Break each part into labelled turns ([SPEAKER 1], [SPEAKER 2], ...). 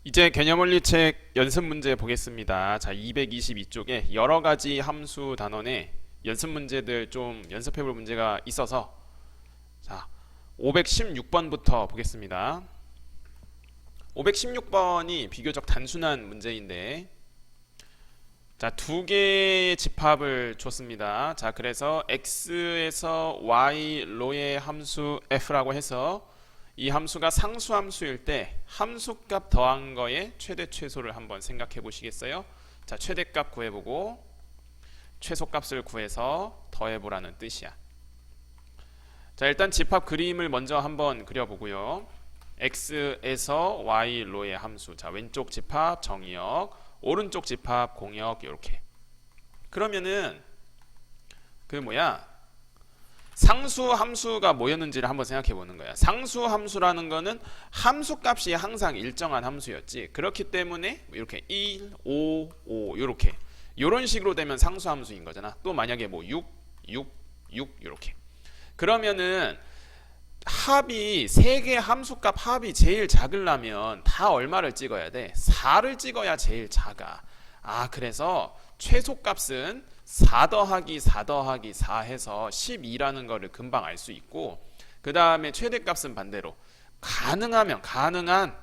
[SPEAKER 1] 이제 개념원리책 연습 문제 보겠습니다. 자, 222쪽에 여러 가지 함수 단원에 연습 문제들 좀 연습해 볼 문제가 있어서 자, 516번부터 보겠습니다. 516번이 비교적 단순한 문제인데 자, 두 개의 집합을 줬습니다. 자, 그래서 x에서 y 로의 함수 f라고 해서 이 함수가 상수함수일 때 함수값 더한 거의 최대 최소를 한번 생각해 보시겠어요? 자, 최대값 구해보고 최소값을 구해서 더해보라는 뜻이야. 자, 일단 집합 그림을 먼저 한번 그려보고요. x에서 y 로의 함수. 자, 왼쪽 집합 정의역, 오른쪽 집합 공역 이렇게. 그러면은 상수 함수가 뭐였는지를 한번 생각해 보는 거야. 상수 함수라는 거는 함수 값이 항상 일정한 함수였지. 그렇기 때문에 이렇게 1, 5, 5 이렇게 이런 식으로 되면 상수 함수인 거잖아. 또 만약에 뭐 6, 6, 6 이렇게. 그러면은 합이 세 개 함수값 합이 제일 작으려면 다 얼마를 찍어야 돼? 4를 찍어야 제일 작아. 그래서 최소값은 4 더하기 4 더하기 4 해서 12라는 거를 금방 알 수 있고, 그 다음에 최대값은 반대로 가능한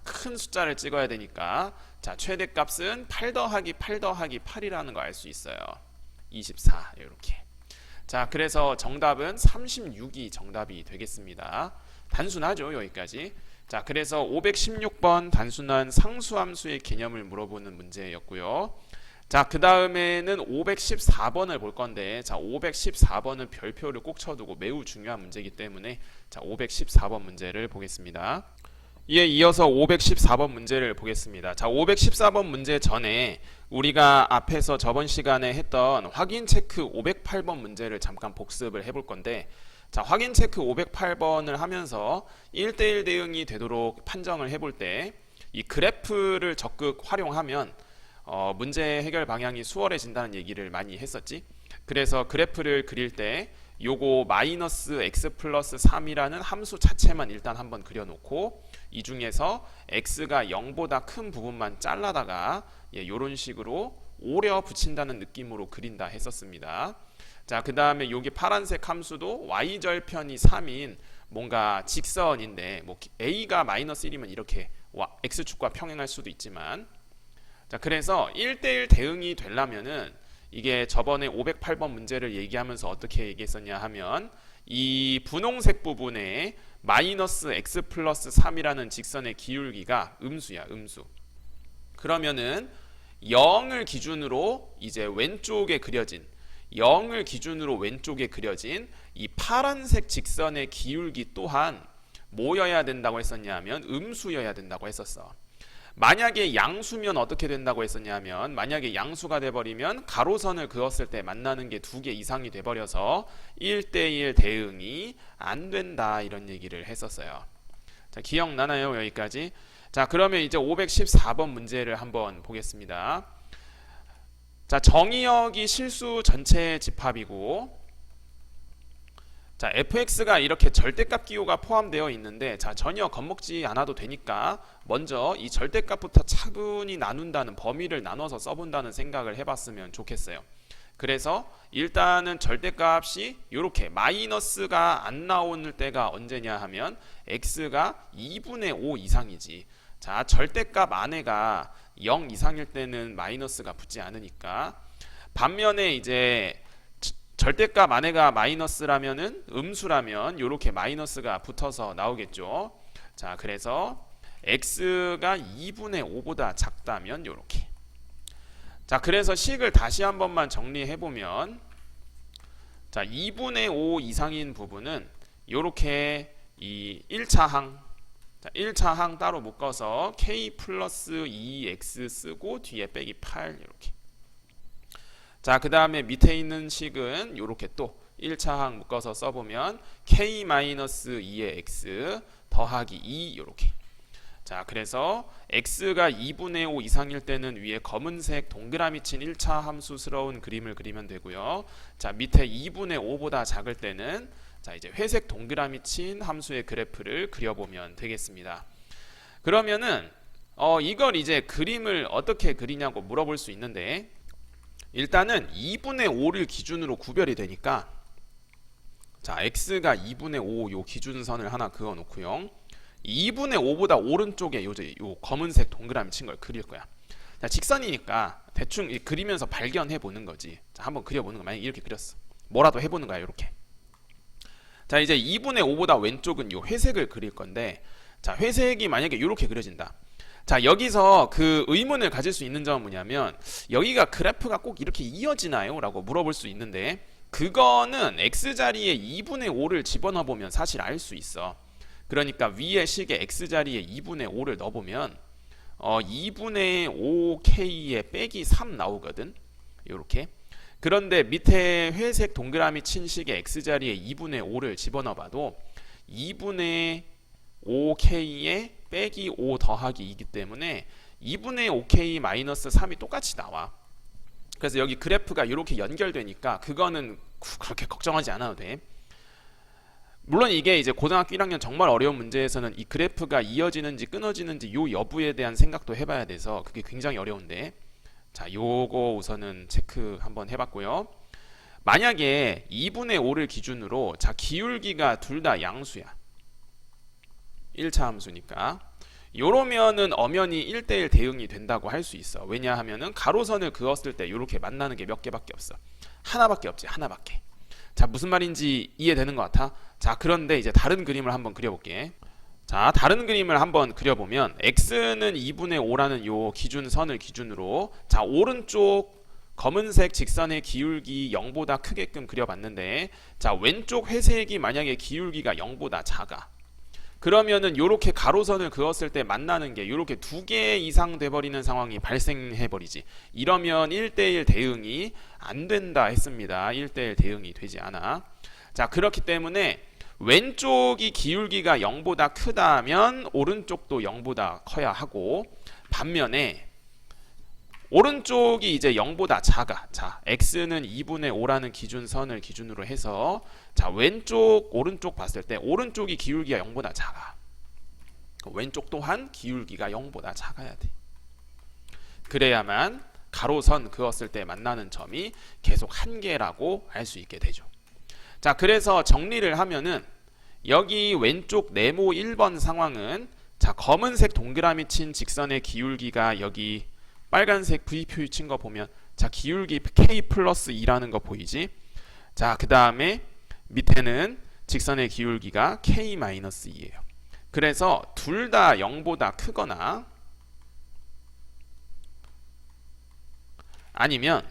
[SPEAKER 1] 큰 숫자를 찍어야 되니까, 자, 최대값은 8 더하기 8 더하기 8이라는 거 알 수 있어요. 24 이렇게. 자, 그래서 정답은 36이 정답이 되겠습니다. 단순하죠, 여기까지. 자, 그래서 516번 단순한 상수함수의 개념을 물어보는 문제였고요. 자, 그 다음에는 514번을 볼 건데, 자, 514번은 별표를 꼭 쳐두고 매우 중요한 문제이기 때문에, 자, 514번 문제를 보겠습니다. 이에 이어서 514번 문제를 보겠습니다. 자, 514번 문제 전에 우리가 앞에서 저번 시간에 했던 확인 체크 508번 문제를 잠깐 복습을 해볼 건데, 자, 확인 체크 508번을 하면서 1대1 대응이 되도록 판정을 해볼 때 이 그래프를 적극 활용하면 문제 해결 방향이 수월해진다는 얘기를 많이 했었지. 그래서 그래프를 그릴 때 요거 마이너스 x 플러스 3이라는 함수 자체만 일단 한번 그려놓고 이 중에서 x가 0보다 큰 부분만 잘라다가 요런 식으로 오려 붙인다는 느낌으로 그린다 했었습니다. 자, 그 다음에 여기 파란색 함수도 y절편이 3인 뭔가 직선인데 뭐 a가 마이너스 1이면 이렇게 x축과 평행할 수도 있지만, 자, 그래서 1대1 대응이 되려면은 이게 저번에 508번 문제를 얘기하면서 어떻게 얘기했었냐 하면 이 분홍색 부분에 마이너스 x 플러스 3이라는 직선의 기울기가 음수야, 음수. 그러면은 0을 기준으로 이제 왼쪽에 그려진 0을 기준으로 왼쪽에 그려진 이 파란색 직선의 기울기 또한 뭐여야 된다고 했었냐 하면 음수여야 된다고 했었어. 만약에 양수면 어떻게 된다고 했었냐면, 만약에 양수가 돼버리면 가로선을 그었을 때 만나는 게 2개 이상이 돼버려서 1대1 대응이 안 된다 이런 얘기를 했었어요. 자, 기억나나요? 여기까지. 자, 그러면 이제 514번 문제를 한번 보겠습니다. 자, 정의역이 실수 전체 집합이고, 자, fx가 이렇게 절대값 기호가 포함되어 있는데, 자, 전혀 겁먹지 않아도 되니까 먼저 이 절대값부터 차분히 나눈다는, 범위를 나눠서 써본다는 생각을 해봤으면 좋겠어요. 그래서 일단은 절대값이 이렇게 마이너스가 안 나오는 때가 언제냐 하면 x가 2분의 5 이상이지. 자, 절대값 안에가 0 이상일 때는 마이너스가 붙지 않으니까. 반면에 이제 절대값 안에가 마이너스라면은 음수라면 이렇게 마이너스가 붙어서 나오겠죠. 자, 그래서 x가 2분의 5보다 작다면 이렇게. 자, 그래서 식을 다시 한 번만 정리해 보면, 자, 2분의 5 이상인 부분은 이렇게 이 1차 항, 자, 1차 항 따로 묶어서 k 플러스 2x 쓰고 뒤에 빼기 8 이렇게. 자, 그 다음에 밑에 있는 식은 이렇게 또 1차 항 묶어서 써보면 k-2의 x 더하기 2 이렇게. 자, 그래서 x가 2분의 5 이상일 때는 위에 검은색 동그라미 친 1차 함수스러운 그림을 그리면 되고요. 자, 밑에 2분의 5보다 작을 때는 자, 이제 회색 동그라미 친 함수의 그래프를 그려보면 되겠습니다. 그러면은 이걸 이제 그림을 어떻게 그리냐고 물어볼 수 있는데, 일단은 2분의 5를 기준으로 구별이 되니까, 자 x가 2분의 5 요 기준선을 하나 그어 놓고요. 2분의 5보다 오른쪽에 요 검은색 동그라미 친 걸 그릴 거야. 자, 직선이니까 대충 그리면서 발견해 보는 거지. 자, 한번 그려보는 거. 만약에 이렇게 그렸어. 뭐라도 해보는 거야, 이렇게. 자, 이제 2분의 5보다 왼쪽은 요 회색을 그릴 건데, 자, 회색이 만약에 이렇게 그려진다. 자, 여기서 그 의문을 가질 수 있는 점은 뭐냐면, 여기가 그래프가 꼭 이렇게 이어지나요? 라고 물어볼 수 있는데, 그거는 x자리에 2분의 5를 집어넣어 보면 사실 알 수 있어. 그러니까 위에 식에 x자리에 2분의 5를 넣어보면 2분의 5k에 빼기 3 나오거든. 요렇게. 그런데 밑에 회색 동그라미 친 식에 x자리에 2분의 5를 집어넣어봐도 2분의 5k에 빼기 5 더하기 2이기 때문에 2분의 5k 마이너스 3이 똑같이 나와. 그래서 여기 그래프가 이렇게 연결되니까 그거는 그렇게 걱정하지 않아도 돼. 물론 이게 이제 고등학교 1학년 정말 어려운 문제에서는 이 그래프가 이어지는지 끊어지는지 요 여부에 대한 생각도 해봐야 돼서 그게 굉장히 어려운데, 자, 요거 우선은 체크 한번 해봤고요. 만약에 2분의 5를 기준으로, 자, 기울기가 둘 다 양수야. 1차 함수니까. 요러면은 엄연히 1대1 대응이 된다고 할 수 있어. 왜냐하면은 가로선을 그었을 때 요렇게 만나는 게 몇 개밖에 없어. 하나밖에 없지, 하나밖에. 자, 무슨 말인지 이해되는 것 같아? 자, 그런데 이제 다른 그림을 한번 그려볼게. 자, 다른 그림을 한번 그려보면 x는 2분의 5라는 요 기준선을 기준으로, 자, 오른쪽 검은색 직선의 기울기 0보다 크게끔 그려봤는데, 자, 왼쪽 회색이 만약에 기울기가 0보다 작아. 그러면은 요렇게 가로선을 그었을 때 만나는 게 요렇게 2개 이상 돼버리는 상황이 발생해버리지. 이러면 1대1 대응이 안 된다 했습니다. 1대1 대응이 되지 않아. 자, 그렇기 때문에 왼쪽이 기울기가 0보다 크다면 오른쪽도 0보다 커야 하고, 반면에 오른쪽이 이제 0보다 작아. 자, x는 2분의 5라는 기준선을 기준으로 해서, 자, 왼쪽 오른쪽 봤을 때 오른쪽이 기울기가 0보다 작아. 왼쪽 또한 기울기가 0보다 작아야 돼. 그래야만 가로선 그었을 때 만나는 점이 계속 한 개라고 알 수 있게 되죠. 자, 그래서 정리를 하면은 여기 왼쪽 네모 1번 상황은, 자, 검은색 동그라미 친 직선의 기울기가 여기 빨간색 V 표 친 거 보면, 자, 기울기 K 플러스 2라는 거 보이지? 자, 그 다음에 밑에는 직선의 기울기가 K 마이너스 2예요. 그래서 둘 다 0보다 크거나 아니면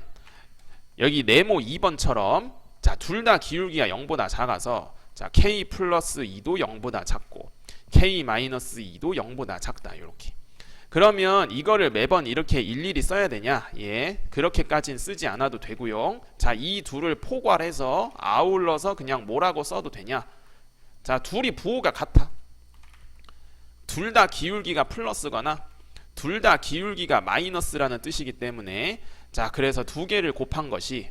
[SPEAKER 1] 여기 네모 2번처럼, 자, 둘 다 기울기가 0보다 작아서, 자, K 플러스 2도 0보다 작고 K 마이너스 2도 0보다 작다. 이렇게. 그러면 이거를 매번 이렇게 일일이 써야 되냐? 예, 그렇게까진 쓰지 않아도 되고요. 자, 이 둘을 포괄해서 아울러서 그냥 뭐라고 써도 되냐? 자, 둘이 부호가 같아. 둘 다 기울기가 플러스거나 둘 다 기울기가 마이너스라는 뜻이기 때문에, 자, 그래서 두 개를 곱한 것이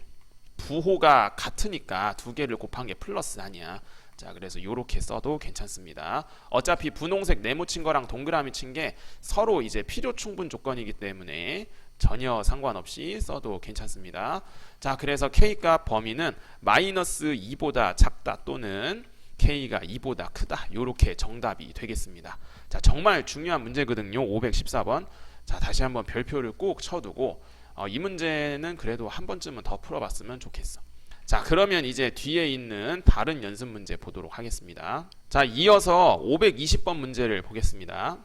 [SPEAKER 1] 부호가 같으니까 두 개를 곱한 게 플러스 아니야. 자, 그래서 이렇게 써도 괜찮습니다. 어차피 분홍색 네모 친 거랑 동그라미 친 게 서로 이제 필요 충분 조건이기 때문에 전혀 상관없이 써도 괜찮습니다. 자, 그래서 K값 범위는 마이너스 2보다 작다 또는 K가 2보다 크다. 이렇게 정답이 되겠습니다. 자, 정말 중요한 문제거든요. 514번. 자, 다시 한번 별표를 꼭 쳐두고 이 문제는 그래도 한 번쯤은 더 풀어봤으면 좋겠어. 자, 그러면 이제 뒤에 있는 다른 연습 문제 보도록 하겠습니다. 자, 이어서 520번 문제를 보겠습니다.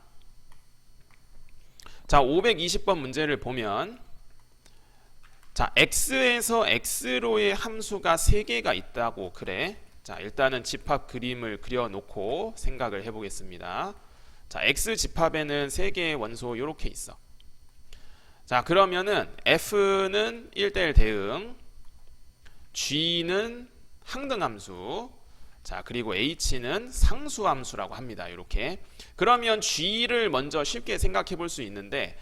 [SPEAKER 1] 자, 520번 문제를 보면, 자, x에서 x로의 함수가 3개가 있다고 그래. 자, 일단은 집합 그림을 그려놓고 생각을 해보겠습니다. 자, x 집합에는 3개의 원소 이렇게 있어. 자, 그러면은 f는 1대1 대응, g는 항등함수, 자, 그리고 h는 상수함수라고 합니다. 이렇게. 그러면 g를 먼저 쉽게 생각해 볼 수 있는데,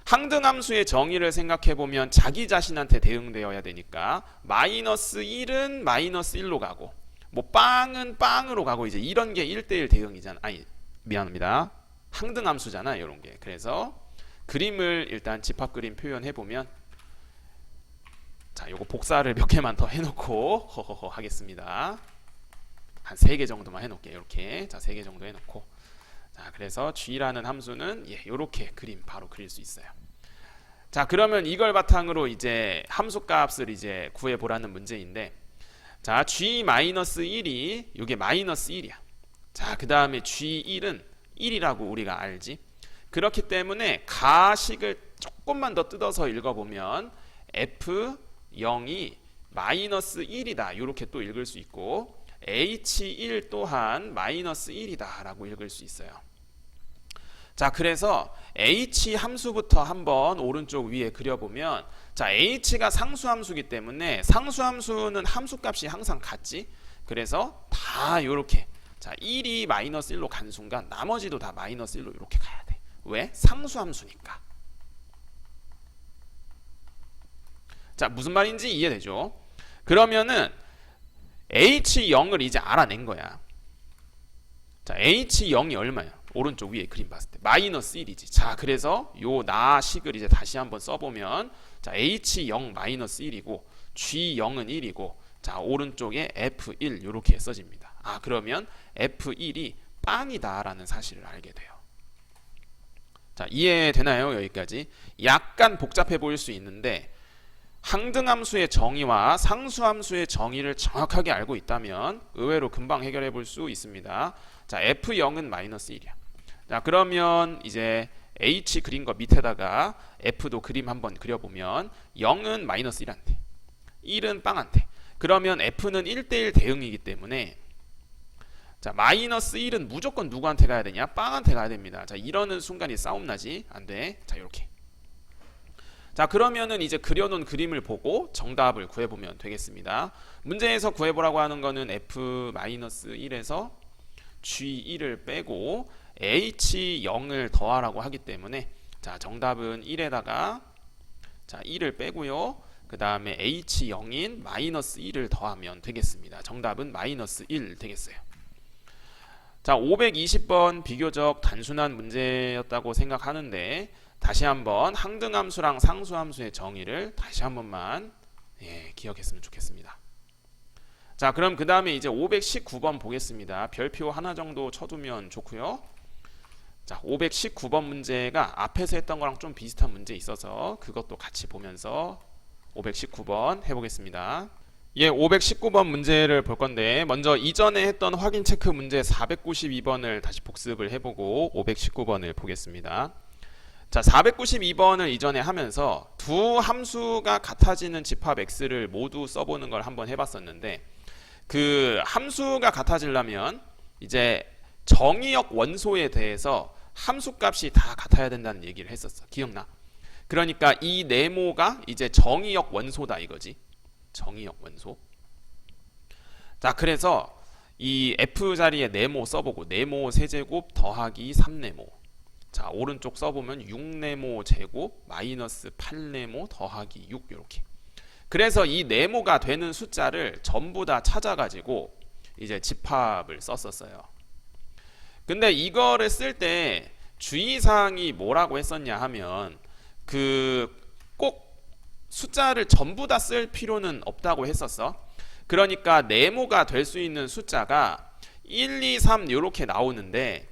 [SPEAKER 1] 항등함수의 정의를 생각해 보면 자기 자신한테 대응되어야 되니까 마이너스 1은 마이너스 1로 가고, 뭐 빵은 빵으로 가고, 이제 이런 게 1대1 대응이잖아. 아니, 미안합니다. 항등함수잖아, 이런 게. 그래서 그림을 일단 집합 그림 표현해 보면, 자, 요거 복사를 몇 개만 더 해놓고 허허허 하겠습니다. 한 3개 정도만 해놓을게요. 이렇게. 자, 3개 정도 해놓고. 자, 그래서 g라는 함수는 요렇게 그림 바로 그릴 수 있어요. 자, 그러면 이걸 바탕으로 이제 함수값을 이제 구해보라는 문제인데, 자, g-1이 이게 -1이야. 자, 그 다음에 g1은 1이라고 우리가 알지. 그렇기 때문에 가식을 조금만 더 뜯어서 읽어보면 f0이 -1이다 이렇게 또 읽을 수 있고, h1 또한 -1이다 라고 읽을 수 있어요. 자, 그래서 h 함수부터 한번 오른쪽 위에 그려보면, 자, h가 상수함수이기 때문에 상수함수는 함수값이 항상 같지. 그래서 다 이렇게, 자, 1이 -1로 간 순간 나머지도 다 -1로 이렇게 가야 돼. 왜? 상수함수니까. 자, 무슨 말인지 이해되죠? 그러면은 H0을 이제 알아낸 거야. 자, H0이 얼마야? 오른쪽 위에 그림 봤을 때 -1이지. 자, 그래서 요 나식을 이제 다시 한번 써보면, 자, H0 -1이고 G0은 1이고, 자, 오른쪽에 F1 이렇게 써집니다. 아, 그러면 F1이 빵이다 라는 사실을 알게 돼요. 자, 이해되나요? 여기까지. 약간 복잡해 보일 수 있는데, 항등함수의 정의와 상수함수의 정의를 정확하게 알고 있다면 의외로 금방 해결해 볼 수 있습니다. 자, F0은 -1이야. 자, 그러면 이제 H 그린 거 밑에다가 F도 그림 한번 그려보면 0은 -1한테, 1은 빵한테. 그러면 F는 1대1 대응이기 때문에, 자, -1은 무조건 누구한테 가야 되냐? 빵한테 가야 됩니다. 자, 이러는 순간이 싸움 나지? 안 돼. 자, 이렇게. 자, 그러면은 이제 그려놓은 그림을 보고 정답을 구해보면 되겠습니다. 문제에서 구해보라고 하는 거는 f-1에서 g1을 빼고 h0을 더하라고 하기 때문에, 자, 정답은 1에다가, 자, 1을 빼고요. 그 다음에 h0인 -1을 더하면 되겠습니다. 정답은 -1 되겠어요. 자, 520번 비교적 단순한 문제였다고 생각하는데, 다시 한번 항등함수랑 상수함수의 정의를 다시 한 번만 기억했으면 좋겠습니다. 자, 그럼 그 다음에 이제 519번 보겠습니다. 별표 하나 정도 쳐두면 좋고요. 자, 519번 문제가 앞에서 했던 거랑 좀 비슷한 문제 있어서 그것도 같이 보면서 519번 해보겠습니다. 519번 문제를 볼 건데, 먼저 이전에 했던 확인 체크 문제 492번을 다시 복습을 해보고 519번을 보겠습니다. 자, 492번을 이전에 하면서 두 함수가 같아지는 집합 x를 모두 써보는 걸 한번 해봤었는데, 그 함수가 같아지려면 이제 정의역 원소에 대해서 함수값이 다 같아야 된다는 얘기를 했었어. 기억나? 그러니까 이 네모가 이제 정의역 원소다 이거지. 정의역 원소. 자, 그래서 이 f 자리에 네모 써보고, 네모 세제곱 더하기 3네모. 자, 오른쪽 써보면 6네모 제곱 -8네모 더하기 6 이렇게. 그래서 이 네모가 되는 숫자를 전부 다 찾아가지고 이제 집합을 썼었어요. 근데 이거를 쓸 때 주의사항이 뭐라고 했었냐 하면, 그 꼭 숫자를 전부 다 쓸 필요는 없다고 했었어. 그러니까 네모가 될 수 있는 숫자가 1, 2, 3 이렇게 나오는데,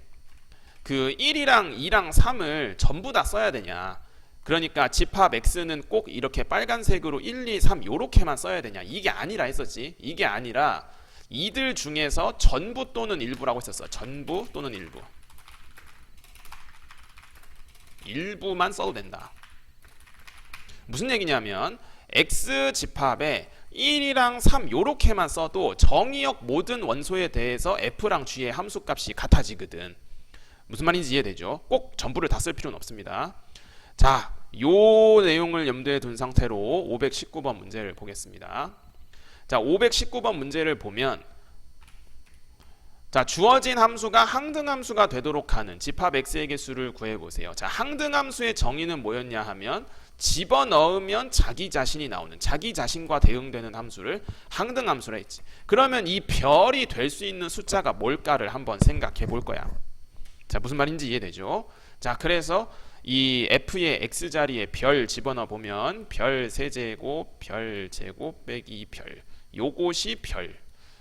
[SPEAKER 1] 그 1이랑 2랑 3을 전부 다 써야 되냐, 그러니까 집합 x는 꼭 이렇게 빨간색으로 1, 2, 3 요렇게만 써야 되냐, 이게 아니라 했었지. 이게 아니라 이들 중에서 전부 또는 일부라고 했었어. 전부 또는 일부. 일부만 써도 된다. 무슨 얘기냐면 x 집합에 1이랑 3 요렇게만 써도 정의역 모든 원소에 대해서 f랑 g의 함수값이 같아지거든. 무슨 말인지 이해되죠? 꼭 전부를 다 쓸 필요는 없습니다. 자, 요 내용을 염두에 둔 상태로 519번 문제를 보겠습니다. 자, 519번 문제를 보면, 자, 주어진 함수가 항등함수가 되도록 하는 집합 x의 개수를 구해보세요. 자, 항등함수의 정의는 뭐였냐 하면, 집어넣으면 자기 자신이 나오는, 자기 자신과 대응되는 함수를 항등함수라 했지. 그러면 이 별이 될 수 있는 숫자가 뭘까를 한번 생각해 볼 거야. 자, 무슨 말인지 이해되죠? 자, 그래서 이 f의 x 자리에 별 집어넣어 보면 별 세제곱 별 제곱 빼기 별, 요것이 별.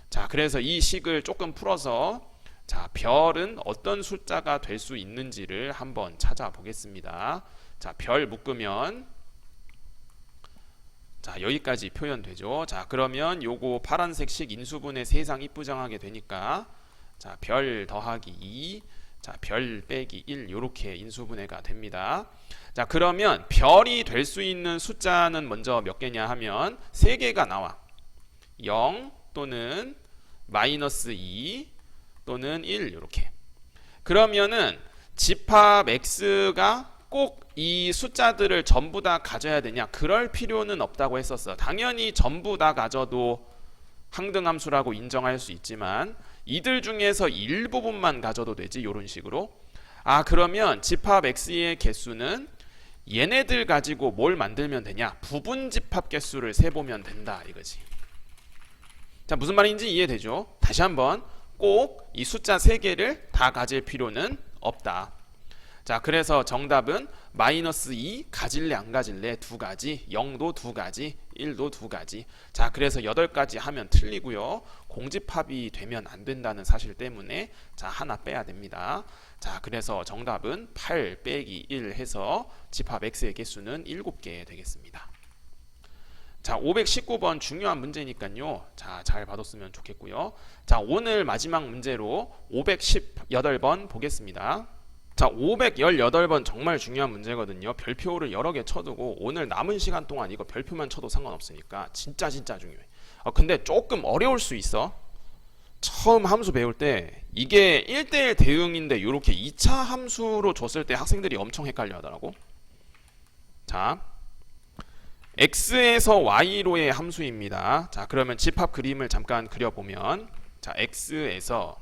[SPEAKER 1] 자, 그래서 이 식을 조금 풀어서 자, 별은 어떤 숫자가 될 수 있는지를 한번 찾아보겠습니다. 자, 별 묶으면 자, 여기까지 표현되죠. 자, 그러면 요거 파란색 식 인수분해 세상 이쁘장하게 되니까 자, 별 더하기 2, 자, 별 빼기 1 요렇게 인수분해가 됩니다. 자, 그러면 별이 될 수 있는 숫자는 먼저 몇 개냐 하면 3개가 나와. 0 또는 마이너스 2 또는 1 요렇게. 그러면은 집합 x가 꼭 이 숫자들을 전부 다 가져야 되냐? 그럴 필요는 없다고 했었어. 당연히 전부 다 가져도 항등함수라고 인정할 수 있지만 이들 중에서 일부분만 가져도 되지. 이런 식으로. 아, 그러면 집합 x의 개수는 얘네들 가지고 뭘 만들면 되냐? 부분 집합 개수를 세보면 된다 이거지. 자, 무슨 말인지 이해되죠? 다시 한번 꼭 이 숫자 3개를 다 가질 필요는 없다. 자, 그래서 정답은 마이너스 2 가질래 안 가질래 2가지, 0도 2가지, 1도 2가지. 자, 그래서 8가지 하면 틀리고요. 공집합이 되면 안 된다는 사실 때문에 자, 하나 빼야 됩니다. 자, 그래서 정답은 8 빼기 1 해서 집합 x의 개수는 7개 되겠습니다. 자, 519번 중요한 문제니까요. 자, 잘 받았으면 좋겠고요. 자, 오늘 마지막 문제로 518번 보겠습니다. 자, 518번 정말 중요한 문제거든요. 별표를 여러 개 쳐두고 오늘 남은 시간 동안 이거 별표만 쳐도 상관없으니까 진짜 중요해. 근데 조금 어려울 수 있어. 처음 함수 배울 때 이게 1대1 대응인데 이렇게 2차 함수로 줬을 때 학생들이 엄청 헷갈려 하더라고. 자, x에서 y로의 함수입니다. 자, 그러면 집합 그림을 잠깐 그려보면 자, x에서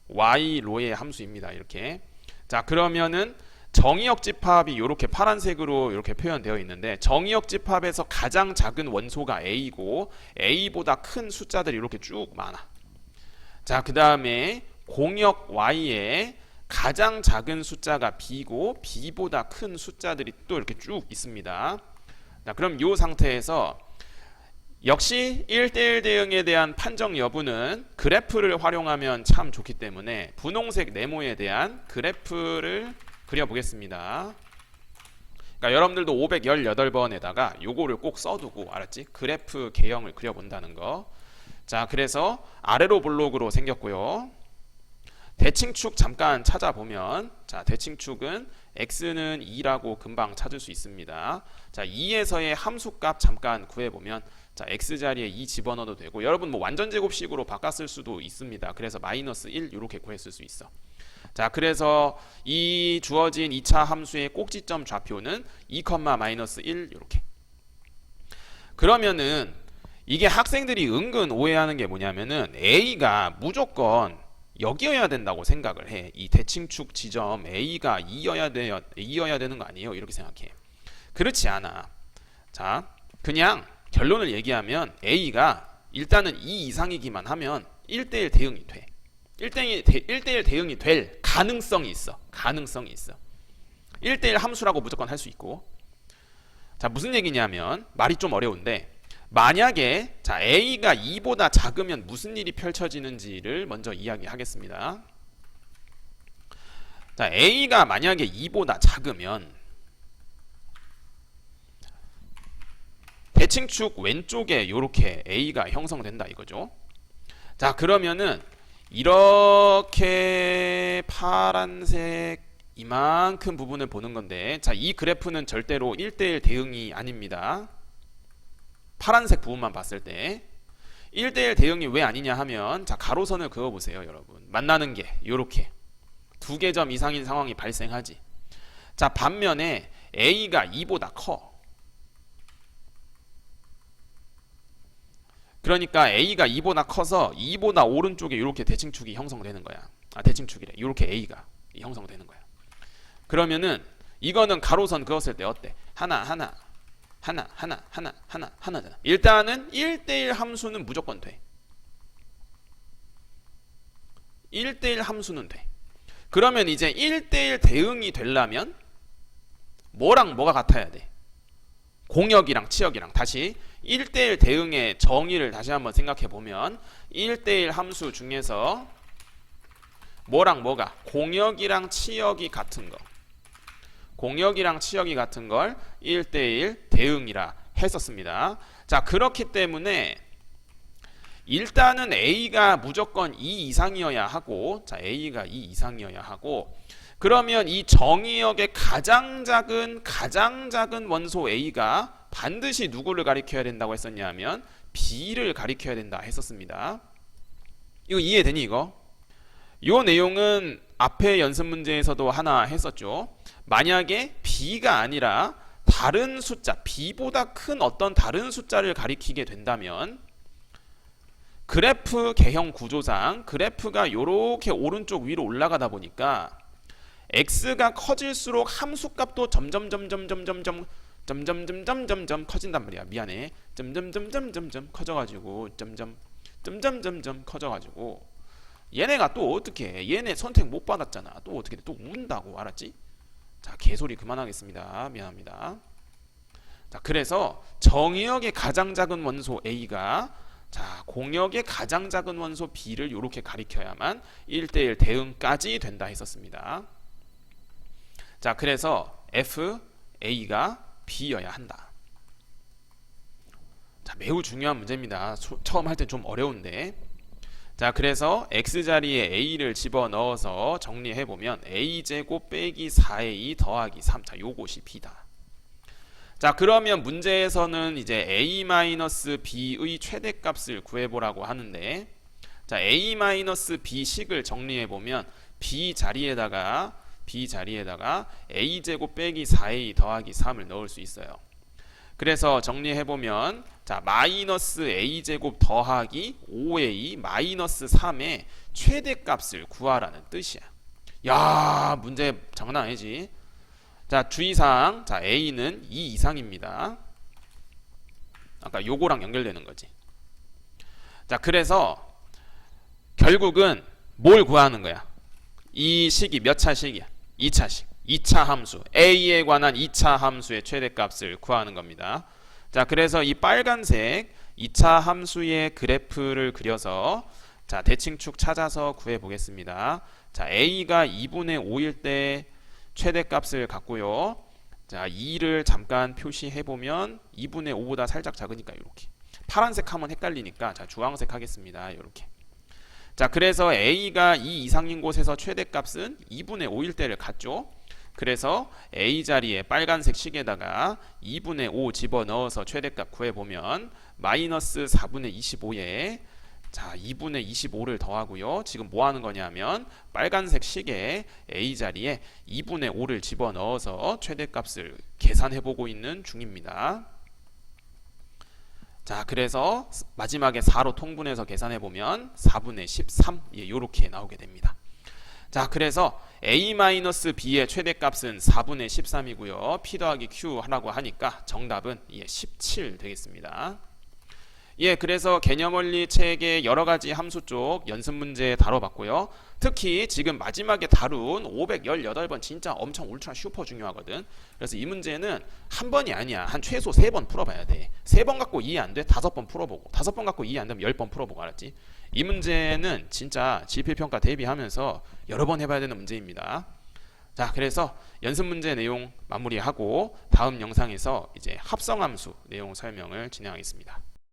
[SPEAKER 1] y로의 함수입니다. 이렇게. 자, 그러면은 정의역 집합이 이렇게 파란색으로 이렇게 표현되어 있는데 정의역 집합에서 가장 작은 원소가 a고 a보다 큰 숫자들이 이렇게 쭉 많아. 자, 그 다음에 공역 y에 가장 작은 숫자가 b고 b보다 큰 숫자들이 또 이렇게 쭉 있습니다. 자, 그럼 이 상태에서 역시 1대1 대응에 대한 판정 여부는 그래프를 활용하면 참 좋기 때문에 분홍색 네모에 대한 그래프를 그려보겠습니다. 그러니까 여러분들도 518번에다가 요거를 꼭 써두고 알았지? 그래프 개형을 그려본다는 거. 자, 그래서 아래로 블록으로 생겼고요. 대칭축 잠깐 찾아보면 자, 대칭축은 x는 2라고 금방 찾을 수 있습니다. 자, 2에서의 함수값 잠깐 구해보면 자, x 자리에 2 집어넣어도 되고 여러분 뭐 완전제곱식으로 바꿨을 수도 있습니다. 그래서 마이너스 1 이렇게 구했을 수 있어. 자, 그래서 이 주어진 2차 함수의 꼭지점 좌표는 2, 마이너스 1 이렇게. 그러면은 이게 학생들이 은근 오해하는 게 뭐냐면은 a가 무조건 여기여야 된다고 생각을 해. 이 대칭축 지점 a가 2여야 되는 거 아니에요? 이렇게 생각해. 그렇지 않아. 자, 그냥 결론을 얘기하면 a가 일단은 2 이상이기만 하면 1대1 대응이 돼. 1대1 대응이 될 가능성이 있어. 1대1 함수라고 무조건 할 수 있고. 자, 무슨 얘기냐면 말이 좀 어려운데 만약에 자, a가 2보다 작으면 무슨 일이 펼쳐지는지를 먼저 이야기하겠습니다. 자, a가 만약에 2보다 작으면 대칭축 왼쪽에 이렇게 a가 형성된다 이거죠. 자, 그러면은 이렇게 파란색 이만큼 부분을 보는 건데 자, 이 그래프는 절대로 1대1 대응이 아닙니다. 파란색 부분만 봤을 때 1대1 대응이 왜 아니냐 하면 자, 가로선을 그어보세요 여러분. 만나는 게 이렇게 2개 점 이상인 상황이 발생하지. 자, 반면에 a가 2보다 커. 그러니까 a가 2보다 커서 2보다 오른쪽에 이렇게 대칭축이 형성되는 거야. 대칭축이래. 이렇게 a가 형성되는 거야. 그러면은 이거는 가로선 그었을 때 어때? 하나잖아. 일단은 1대1 함수는 무조건 돼. 1대1 함수는 돼. 그러면 이제 1대1 대응이 되려면 뭐랑 뭐가 같아야 돼? 공역이랑 치역이랑. 다시 1대1 대응의 정의를 다시 한번 생각해 보면 1대1 함수 중에서 뭐랑 뭐가? 공역이랑 치역이 같은 거. 공역이랑 치역이 같은 걸 1대1 대응이라 했었습니다. 자, 그렇기 때문에 일단은 A가 무조건 2 이상이어야 하고, 자, A가 2 이상이어야 하고, 그러면 이 정의역의 가장 작은 원소 A가 반드시 누구를 가리켜야 된다고 했었냐면 B를 가리켜야 된다 했었습니다. 이거 이해되니 이거? 이 내용은 앞에 연습 문제에서도 하나 했었죠. 만약에 B가 아니라 다른 숫자, B보다 큰 어떤 다른 숫자를 가리키게 된다면 그래프 개형 구조상 그래프가 이렇게 오른쪽 위로 올라가다 보니까 x가 커질수록 함수값도 점점 커진단 말이야. 미안해. 점점 커져가지고 점점 커져가지고 얘네가 또 어떻게 해? 얘네 선택 못 받았잖아. 또 어떻게 돼? 또 운다고. 알았지? 자, 개소리 그만하겠습니다. 미안합니다. 자, 그래서 정의역의 가장 작은 원소 A가 자, 공역의 가장 작은 원소 B를 이렇게 가리켜야만 1대1 대응까지 된다 했었습니다. 자, 그래서 F, A가 B여야 한다. 자, 매우 중요한 문제입니다. 처음 할 땐 좀 어려운데. 자, 그래서 X자리에 A를 집어넣어서 정리해보면 A제곱 빼기 4A 더하기 3. 자, 요것이 B다. 자, 그러면 문제에서는 이제 A-B의 최대값을 구해보라고 하는데, 자, A-B식을 정리해보면 B 자리에다가 A제곱 빼기 4A 더하기 3을 넣을 수 있어요. 그래서 정리해보면 자, 마이너스 A제곱 더하기 5A 마이너스 3의 최대값을 구하라는 뜻이야. 야, 문제 장난 아니지. 자, 주의사항. 자, A는 2 이상입니다. 아까 요거랑 연결되는 거지. 자, 그래서 결국은 뭘 구하는 거야? 이 식이 몇 차 식이야? 2차식. 2차 함수. A에 관한 2차 함수의 최대값을 구하는 겁니다. 자, 그래서 이 빨간색 2차 함수의 그래프를 그려서 자, 대칭축 찾아서 구해 보겠습니다. 자, A가 2분의 5일 때 최대값을 갖고요. 자, 2를 잠깐 표시해 보면 2분의 5보다 살짝 작으니까 이렇게. 파란색 하면 헷갈리니까 자, 주황색 하겠습니다. 이렇게. 자, 그래서 A가 2 이상인 곳에서 최대값은 2분의 5일 때를 갖죠. 그래서 A 자리에 빨간색 식에다가 2분의 5 집어넣어서 최대값 구해보면 마이너스 4분의 25에 자, 2분의 25를 더하고요. 지금 뭐 하는 거냐면 빨간색 식에 A 자리에 2분의 5를 집어넣어서 최대값을 계산해보고 있는 중입니다. 자, 그래서 마지막에 4로 통분해서 계산해보면 4분의 13 예, 요렇게 나오게 됩니다. 자, 그래서 A-B의 최대값은 4분의 13이고요. P 더하기 Q 하라고 하니까 정답은 예, 17 되겠습니다. 예, 그래서 개념원리 책의 여러가지 함수 쪽 연습 문제 다뤄봤고요. 특히 지금 마지막에 다룬 518번 진짜 엄청 울트라 슈퍼 중요하거든. 그래서 이 문제는 한 번이 아니야. 한 최소 3번 풀어봐야 돼. 3번 갖고 이해 안 돼? 5번 풀어보고. 5번 갖고 이해 안 되면 10번 풀어보고. 알았지? 이 문제는 진짜 지필평가 대비하면서 여러 번 해봐야 되는 문제입니다. 자, 그래서 연습 문제 내용 마무리하고 다음 영상에서 이제 합성함수 내용 설명을 진행하겠습니다.